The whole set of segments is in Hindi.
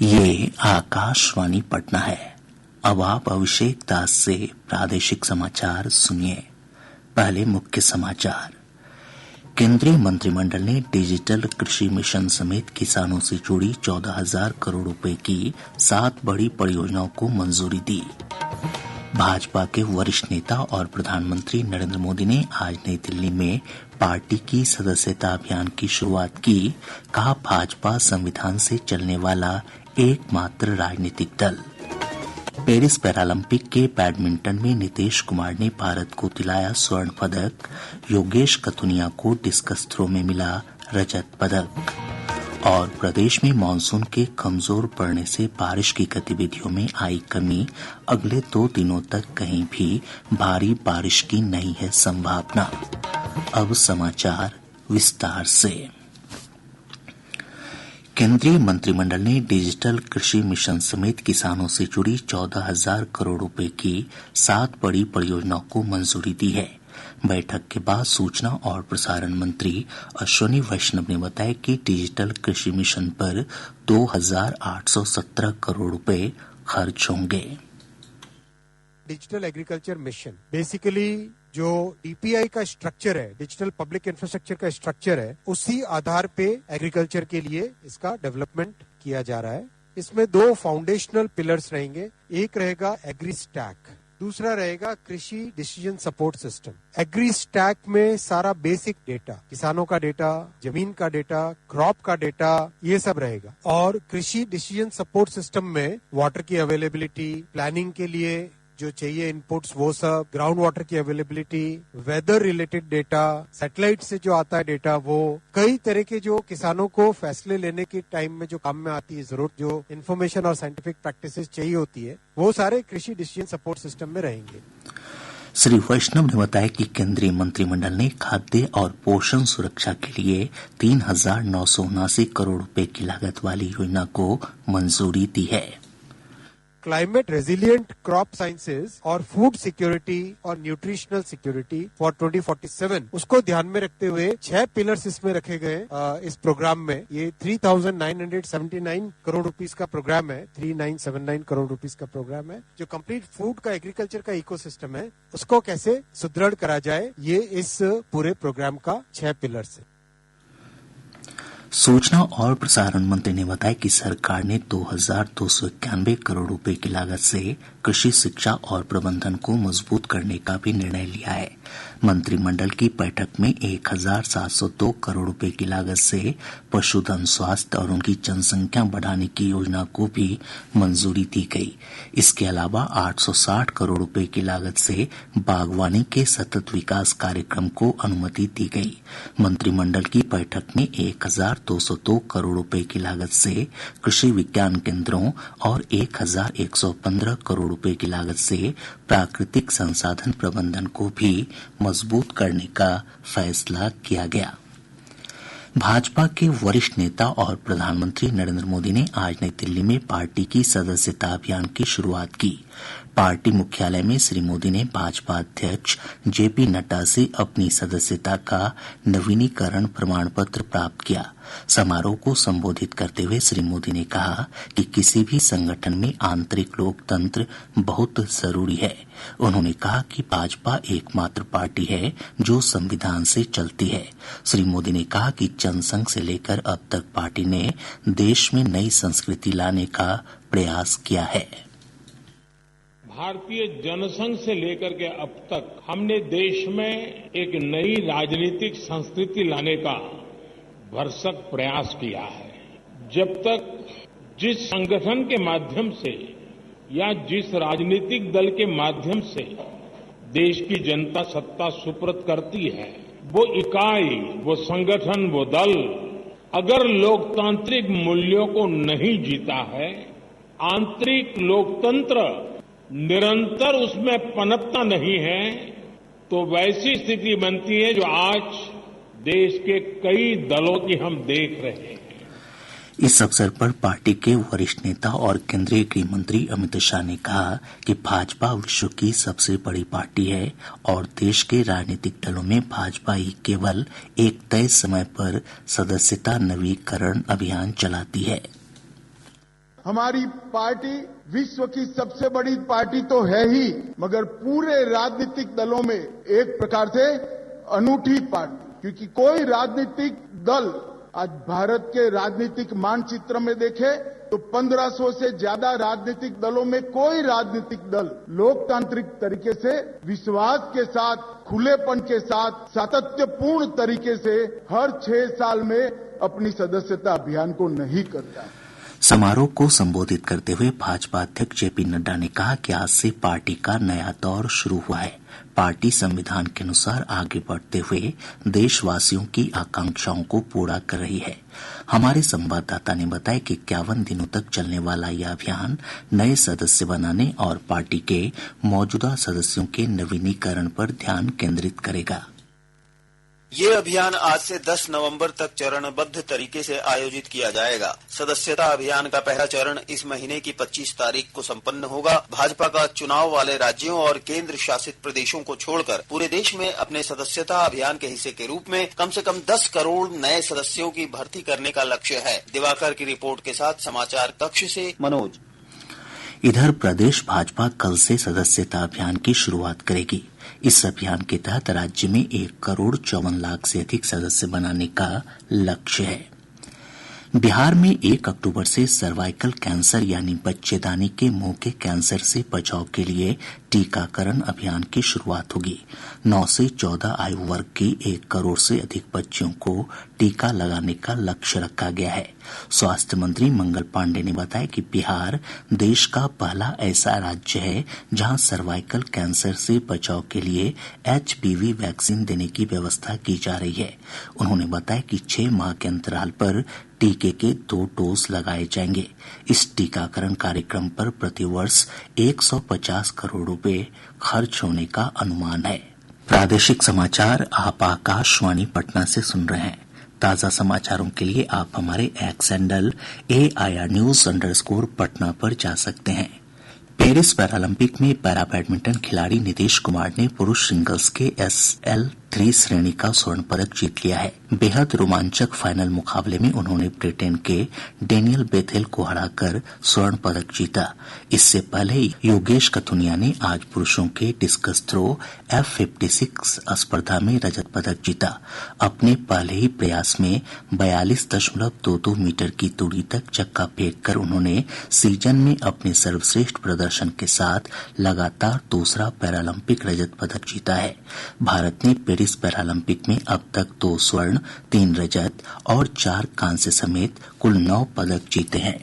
ये आकाशवाणी पटना है। अब आप अभिषेक दास से प्रादेशिक समाचार सुनिए। पहले मुख्य समाचार। केंद्रीय मंत्रिमंडल ने डिजिटल कृषि मिशन समेत किसानों से जुड़ी 14,000 करोड़ रुपए की 7 बड़ी परियोजनाओं को मंजूरी दी। भाजपा के वरिष्ठ नेता और प्रधानमंत्री नरेंद्र मोदी ने आज नई दिल्ली में पार्टी की सदस्यता अभियान की शुरुआत की। कहा, भाजपा संविधान से चलने वाला एकमात्र राजनीतिक दल। पेरिस पैरालंपिक के बैडमिंटन में नीतीश कुमार ने भारत को दिलाया स्वर्ण पदक। योगेश कथुनिया को डिस्कस थ्रो में मिला रजत पदक। और प्रदेश में मानसून के कमजोर पड़ने से बारिश की गतिविधियों में आई कमी। अगले 2 दिनों तक कहीं भी भारी बारिश की नहीं है संभावना। अब समाचार विस्तार से। केंद्रीय मंत्रिमंडल ने डिजिटल कृषि मिशन समेत किसानों से जुड़ी 14,000 करोड़ रुपए की 7 बड़ी परियोजनाओं को मंजूरी दी है। बैठक के बाद सूचना और प्रसारण मंत्री अश्विनी वैष्णव ने बताया कि डिजिटल कृषि मिशन पर 2,817 करोड़ रुपए खर्च होंगे। डिजिटल एग्रीकल्चर मिशन बेसिकली जो डीपीआई का स्ट्रक्चर है, डिजिटल पब्लिक इंफ्रास्ट्रक्चर का स्ट्रक्चर है, उसी आधार पे एग्रीकल्चर के लिए इसका डेवलपमेंट किया जा रहा है। इसमें 2 फाउंडेशनल पिलर्स रहेंगे। एक रहेगा एग्री स्टैक, दूसरा रहेगा कृषि decision support system. Agri stack में सारा बेसिक डेटा, किसानों का डेटा, जमीन का डेटा, क्रॉप का डेटा, ये सब रहेगा। और कृषि डिसीजन सपोर्ट सिस्टम में वाटर की अवेलेबिलिटी, प्लानिंग के लिए जो चाहिए इनपुट्स, वो सब, ग्राउंड वाटर की availability, weather related data, satellite से जो आता है डेटा, वो कई तरह के जो किसानों को फैसले लेने के टाइम में जो काम में आती है जरूरत, जो इन्फॉर्मेशन और साइंटिफिक प्रैक्टिसेस चाहिए होती है, वो सारे कृषि डिसीजन सपोर्ट सिस्टम में रहेंगे। श्री वैष्णव ने बताया कि केंद्रीय मंत्रिमंडल ने खाद्य और पोषण सुरक्षा के लिए 3,979 करोड़ रुपए की लागत वाली योजना को मंजूरी दी है। क्लाइमेट रेजिलिएंट क्रॉप साइंसेज और फूड सिक्योरिटी और न्यूट्रिशनल सिक्योरिटी फॉर 2047, उसको ध्यान में रखते हुए 6 पिलर्स इसमें रखे गए। इस प्रोग्राम में ये 3,979 करोड़ रुपीस का प्रोग्राम है, 3,979 करोड़ रुपीस का प्रोग्राम है, जो कंप्लीट फूड का, एग्रीकल्चर का इकोसिस्टम है, उसको कैसे सुदृढ़ करा जाए, ये इस पूरे प्रोग्राम का 6 पिलर्स है। सूचना और प्रसारण मंत्री ने बताया कि सरकार ने 2,291 करोड़ रुपए की लागत से कृषि शिक्षा और प्रबंधन को मजबूत करने का भी निर्णय लिया है। मंत्रिमंडल की बैठक में 1,702 करोड़ रुपए की लागत से पशुधन स्वास्थ्य और उनकी जनसंख्या बढ़ाने की योजना को भी मंजूरी दी गई। इसके अलावा 860 करोड़ रुपए की लागत से बागवानी के सतत विकास कार्यक्रम को अनुमति दी गई। मंत्रिमंडल की बैठक में 1,202 करोड़ रुपए की लागत से कृषि विज्ञान केंद्रों और 1,115 करोड़ रुपए की लागत से प्राकृतिक संसाधन प्रबंधन को भी मजबूत करने का फैसला किया गया। भाजपा के वरिष्ठ नेता और प्रधानमंत्री नरेंद्र मोदी ने आज नई दिल्ली में पार्टी की सदस्यता अभियान की शुरुआत की। पार्टी मुख्यालय में श्री मोदी ने भाजपा अध्यक्ष जेपी नड्डा से अपनी सदस्यता का नवीनीकरण प्रमाण पत्र प्राप्त किया। समारोह को संबोधित करते हुए श्री मोदी ने कहा कि किसी भी संगठन में आंतरिक लोकतंत्र बहुत जरूरी है। उन्होंने कहा कि भाजपा एकमात्र पार्टी है जो संविधान से चलती है। श्री मोदी ने कहा कि जनसंघ से लेकर अब तक पार्टी ने देश में नई संस्कृति लाने का प्रयास किया है। भारतीय जनसंघ से लेकर के अब तक हमने देश में एक नई राजनीतिक संस्कृति लाने का भरसक प्रयास किया है। जब तक जिस संगठन के माध्यम से या जिस राजनीतिक दल के माध्यम से देश की जनता सत्ता सुपुर्द करती है, वो इकाई, वो संगठन, वो दल अगर लोकतांत्रिक मूल्यों को नहीं जीता है, आंतरिक लोकतंत्र निरंतर उसमें पनपता नहीं है, तो वैसी स्थिति बनती है जो आज देश के कई दलों की हम देख रहे हैं। इस अवसर पर पार्टी के वरिष्ठ नेता और केंद्रीय गृह मंत्री अमित शाह ने कहा कि भाजपा विश्व की सबसे बड़ी पार्टी है और देश के राजनीतिक दलों में भाजपा ही केवल एक तय समय पर सदस्यता नवीकरण अभियान चलाती है। हमारी पार्टी विश्व की सबसे बड़ी पार्टी तो है ही, मगर पूरे राजनीतिक दलों में एक प्रकार से अनूठी पार्टी, क्योंकि कोई राजनीतिक दल आज भारत के राजनीतिक मानचित्र में देखे तो 1500 से ज्यादा राजनीतिक दलों में कोई राजनीतिक दल लोकतांत्रिक तरीके से विश्वास के साथ, खुलेपन के साथ, सातत्यपूर्ण तरीके से हर 6 साल में अपनी सदस्यता अभियान को नहीं करता। समारोह को संबोधित करते हुए भाजपा अध्यक्ष जेपी नड्डा ने कहा कि आज से पार्टी का नया दौर शुरू हुआ है। पार्टी संविधान के अनुसार आगे बढ़ते हुए देशवासियों की आकांक्षाओं को पूरा कर रही है। हमारे संवाददाता ने बताया कि 51 दिनों तक चलने वाला यह अभियान नए सदस्य बनाने और पार्टी के मौजूदा सदस्यों के नवीनीकरण पर ध्यान केंद्रित करेगा। ये अभियान आज से 10 नवंबर तक चरणबद्ध तरीके से आयोजित किया जाएगा। सदस्यता अभियान का पहला चरण इस महीने की 25 तारीख को संपन्न होगा। भाजपा का चुनाव वाले राज्यों और केंद्र शासित प्रदेशों को छोड़कर पूरे देश में अपने सदस्यता अभियान के हिस्से के रूप में कम से कम 10 करोड़ नए सदस्यों की भर्ती करने का लक्ष्य है। दिवाकर की रिपोर्ट के साथ समाचार कक्ष से मनोज। इधर प्रदेश भाजपा कल से सदस्यता अभियान की शुरुआत करेगी। इस अभियान के तहत राज्य में 1 करोड़ 54 लाख से अधिक सदस्य बनाने का लक्ष्य है। बिहार में 1 अक्टूबर से सर्वाइकल कैंसर यानी बच्चेदानी के मुंह के कैंसर से बचाव के लिए टीकाकरण अभियान की शुरुआत होगी। 9 से 14 आयु वर्ग की 1 करोड़ से अधिक बच्चियों को टीका लगाने का लक्ष्य रखा गया है। स्वास्थ्य मंत्री मंगल पांडे ने बताया कि बिहार देश का पहला ऐसा राज्य है जहां सर्वाइकल कैंसर से बचाव के लिए HPV वैक्सीन देने की व्यवस्था की जा रही है। उन्होंने बताया कि 6 माह के अंतराल पर टीके के 2 डोज लगाए जाएंगे। इस टीकाकरण कार्यक्रम पर प्रतिवर्ष 150 करोड़ रुपए खर्च होने का अनुमान है। प्रादेशिक समाचार आप आकाशवाणी पटना से सुन रहे हैं। ताज़ा समाचारों के लिए आप हमारे x handle AIR News_ Patna पर जा सकते हैं। पेरिस पैरालंपिक में पैरा बैडमिंटन खिलाड़ी नीतीश कुमार ने पुरुष सिंगल्स के SL3 श्रेणी का स्वर्ण पदक जीत लिया है। बेहद रोमांचक फाइनल मुकाबले में उन्होंने ब्रिटेन के डेनियल बेथेल को हराकर स्वर्ण पदक जीता। इससे पहले योगेश कथुनिया ने आज पुरुषों के डिस्कस थ्रो F56 स्पर्धा में रजत पदक जीता। अपने पहले ही प्रयास में 42.22 मीटर की दूरी तक चक्का फेंककर उन्होंने सीजन में अपने सर्वश्रेष्ठ प्रदर्शन के साथ लगातार दूसरा पैरालंपिक रजत पदक जीता है। भारत ने पेरिस पैरालंपिक में अब तक 2 स्वर्ण, 3 रजत और 4 कांस्य समेत कुल 9 पदक जीते हैं।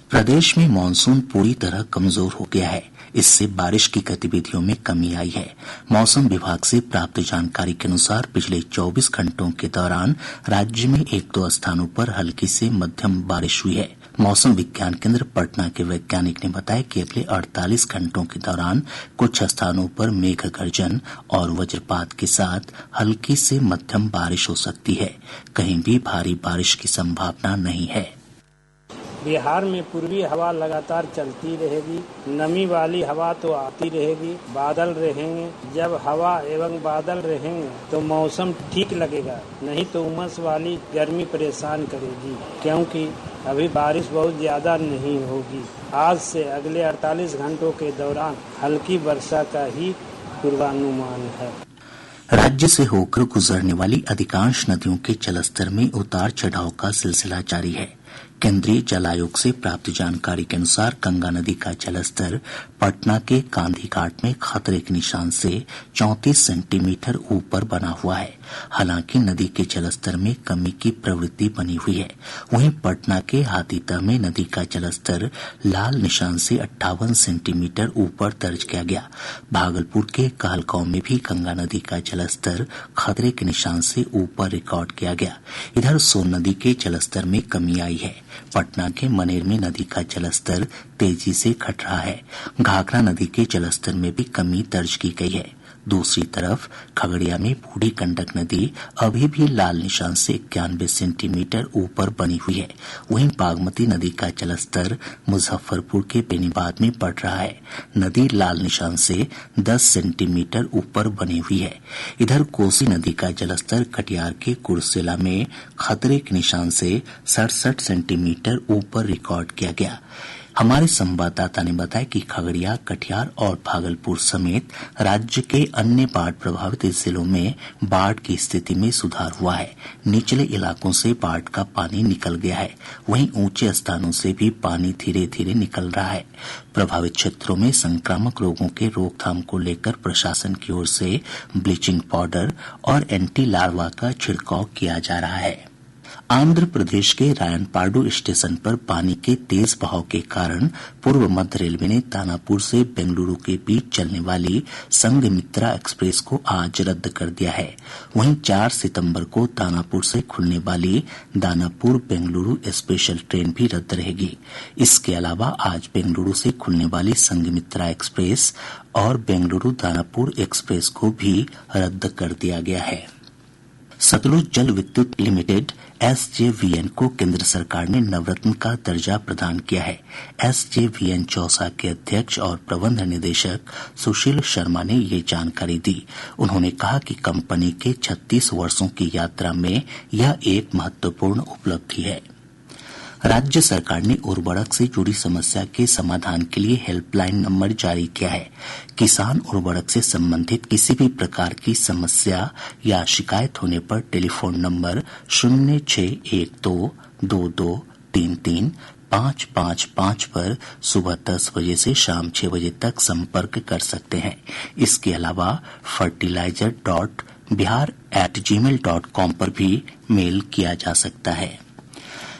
प्रदेश में मानसून पूरी तरह कमजोर हो गया है। इससे बारिश की गतिविधियों में कमी आई है। मौसम विभाग से प्राप्त जानकारी के अनुसार पिछले 24 घंटों के दौरान राज्य में 1-2 स्थानों पर हल्की से मध्यम बारिश हुई है। मौसम विज्ञान केंद्र पटना के वैज्ञानिक ने बताया कि अगले 48 घंटों के दौरान कुछ स्थानों पर मेघ गर्जन और वज्रपात के साथ हल्की से मध्यम बारिश हो सकती है। कहीं भी भारी बारिश की संभावना नहीं है। बिहार में पूर्वी हवा लगातार चलती रहेगी। नमी वाली हवा तो आती रहेगी। बादल रहेंगे। जब हवा एवं बादल रहेंगे तो मौसम ठीक लगेगा, नहीं तो उमस वाली गर्मी परेशान करेगी, क्योंकि अभी बारिश बहुत ज्यादा नहीं होगी। आज से अगले 48 घंटों के दौरान हल्की वर्षा का ही पूर्वानुमान है। राज्य से होकर गुजरने वाली अधिकांश नदियों के जलस्तर में उतार चढ़ाव का सिलसिला जारी है। केंद्रीय जल आयोग से प्राप्त जानकारी के अनुसार गंगा नदी का जलस्तर पटना के गांधी घाट में खतरे के निशान से 34 सेंटीमीटर ऊपर बना हुआ है। हालांकि नदी के जलस्तर में कमी की प्रवृत्ति बनी हुई है। वहीं पटना के हाथीदह में नदी का जलस्तर लाल निशान से 58 सेंटीमीटर ऊपर दर्ज किया गया। भागलपुर के कहलगांव में भी गंगा नदी का जलस्तर खतरे के निशान से ऊपर रिकॉर्ड किया गया। इधर सोन नदी के जलस्तर में कमी आई है। पटना के मनेर में नदी का जलस्तर तेजी से घट रहा है। घाघरा नदी के जलस्तर में भी कमी दर्ज की गई है। दूसरी तरफ खगड़िया में बूढ़ी गंडक नदी अभी भी लाल निशान से 91 सेंटीमीटर ऊपर बनी हुई है। वहीं बागमती नदी का जलस्तर मुजफ्फरपुर के बेनीबाद में बढ़ रहा है। नदी लाल निशान से 10 सेंटीमीटर ऊपर बनी हुई है। इधर कोसी नदी का जलस्तर कटिहार के कुर्सेला में खतरे के निशान से 67 सेंटीमीटर ऊपर रिकॉर्ड किया गया। हमारे संवाददाता ने बताया कि खगड़िया, कटिहार और भागलपुर समेत राज्य के अन्य बाढ़ प्रभावित जिलों में बाढ़ की स्थिति में सुधार हुआ है। निचले इलाकों से बाढ़ का पानी निकल गया है, वहीं ऊंचे स्थानों से भी पानी धीरे धीरे निकल रहा है। प्रभावित क्षेत्रों में संक्रामक रोगों के रोकथाम को लेकर प्रशासन की ओर से ब्लीचिंग पाउडर और एंटी लार्वा का छिड़काव किया जा रहा है। आंध्र प्रदेश के रायनपाडु स्टेशन पर पानी के तेज बहाव के कारण पूर्व मध्य रेलवे ने दानापुर से बेंगलुरु के बीच चलने वाली संघमित्रा एक्सप्रेस को आज रद्द कर दिया है। वहीं 4 सितंबर को दानापुर से खुलने वाली दानापुर बेंगलुरु स्पेशल ट्रेन भी रद्द रहेगी। इसके अलावा आज बेंगलुरु से खुलने वाली संघमित्रा एक्सप्रेस और बेंगलुरु दानापुर एक्सप्रेस को भी रद्द कर दिया गया है। सतलुज जल विद्युत लिमिटेड SJVN को केंद्र सरकार ने नवरत्न का दर्जा प्रदान किया है। SJVN चौसा के अध्यक्ष और प्रबंध निदेशक सुशील शर्मा ने ये जानकारी दी। उन्होंने कहा कि कंपनी के 36 वर्षों की यात्रा में यह एक महत्वपूर्ण उपलब्धि है। राज्य सरकार ने उर्वरक से जुड़ी समस्या के समाधान के लिए हेल्पलाइन नंबर जारी किया है। किसान उर्वरक से संबंधित किसी भी प्रकार की समस्या या शिकायत होने पर टेलीफोन नंबर 061222335555 पर सुबह 10 बजे से शाम 6 बजे तक संपर्क कर सकते हैं। इसके अलावा fertilizer.bihar@gmail.com पर भी मेल किया जा सकता है।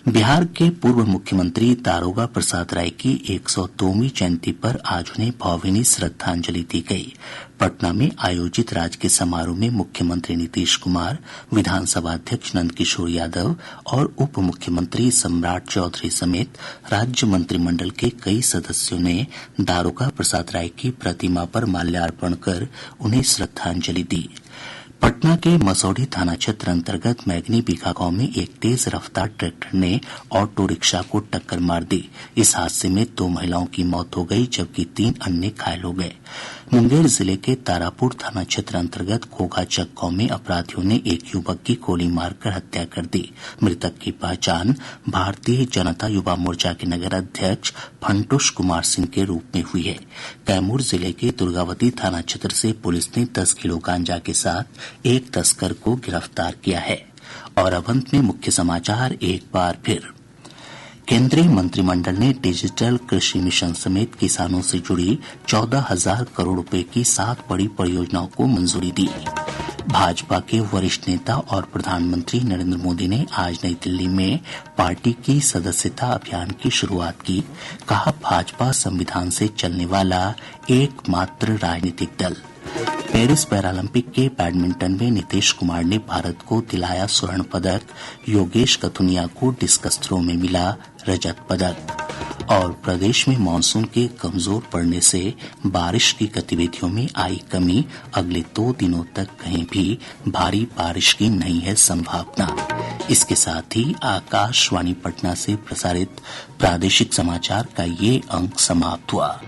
बिहार के पूर्व मुख्यमंत्री दारोगा प्रसाद राय की 102वीं जयंती पर आज उन्हें भावभीनी श्रद्धांजलि दी गई। पटना में आयोजित राजकीय समारोह में मुख्यमंत्री नीतीश कुमार, विधानसभा अध्यक्ष नंदकिशोर यादव और उप मुख्यमंत्री सम्राट चौधरी समेत राज्य मंत्रिमंडल के कई सदस्यों ने दारोगा प्रसाद राय की प्रतिमा पर माल्यार्पण कर उन्हें श्रद्धांजलि दी। पटना के मसौढ़ी थाना क्षेत्र अंतर्गत मैगनी बीघा गांव में एक तेज रफ्तार ट्रैक्टर ने ऑटो रिक्शा को टक्कर मार दी। इस हादसे में 2 महिलाओं की मौत हो गई जबकि 3 अन्य घायल हो गए। मुंगेर जिले के तारापुर थाना क्षेत्र अंतर्गत घोघाचक गांव में अपराधियों ने एक युवक की गोली मारकर हत्या कर दी। मृतक की पहचान भारतीय जनता युवा मोर्चा के नगर अध्यक्ष फंटुष कुमार सिंह के रूप में हुई है। कैमूर जिले के दुर्गावती थाना क्षेत्र से पुलिस ने 10 किलो गांजा के साथ एक तस्कर को गिरफ्तार किया है। और अब अंत में मुख्य समाचार एक बार फिर। केंद्रीय मंत्रिमंडल ने डिजिटल कृषि मिशन समेत किसानों से जुड़ी 14,000 करोड़ रुपए की 7 बड़ी परियोजनाओं को मंजूरी दी। भाजपा के वरिष्ठ नेता और प्रधानमंत्री नरेंद्र मोदी ने आज नई दिल्ली में पार्टी की सदस्यता अभियान की शुरुआत की। कहा, भाजपा संविधान से चलने वाला एकमात्र राजनीतिक दल। पेरिस पैरालंपिक के बैडमिंटन में नीतीश कुमार ने भारत को दिलाया स्वर्ण पदक। योगेश कथुनिया को डिस्कस थ्रो में मिला रजत पदक। और प्रदेश में मानसून के कमजोर पड़ने से बारिश की गतिविधियों में आई कमी। अगले 2 दिनों तक कहीं भी भारी बारिश की नहीं है संभावना। इसके साथ ही आकाशवाणी पटना से प्रसारित प्रादेशिक समाचार का ये अंक समाप्त हुआ।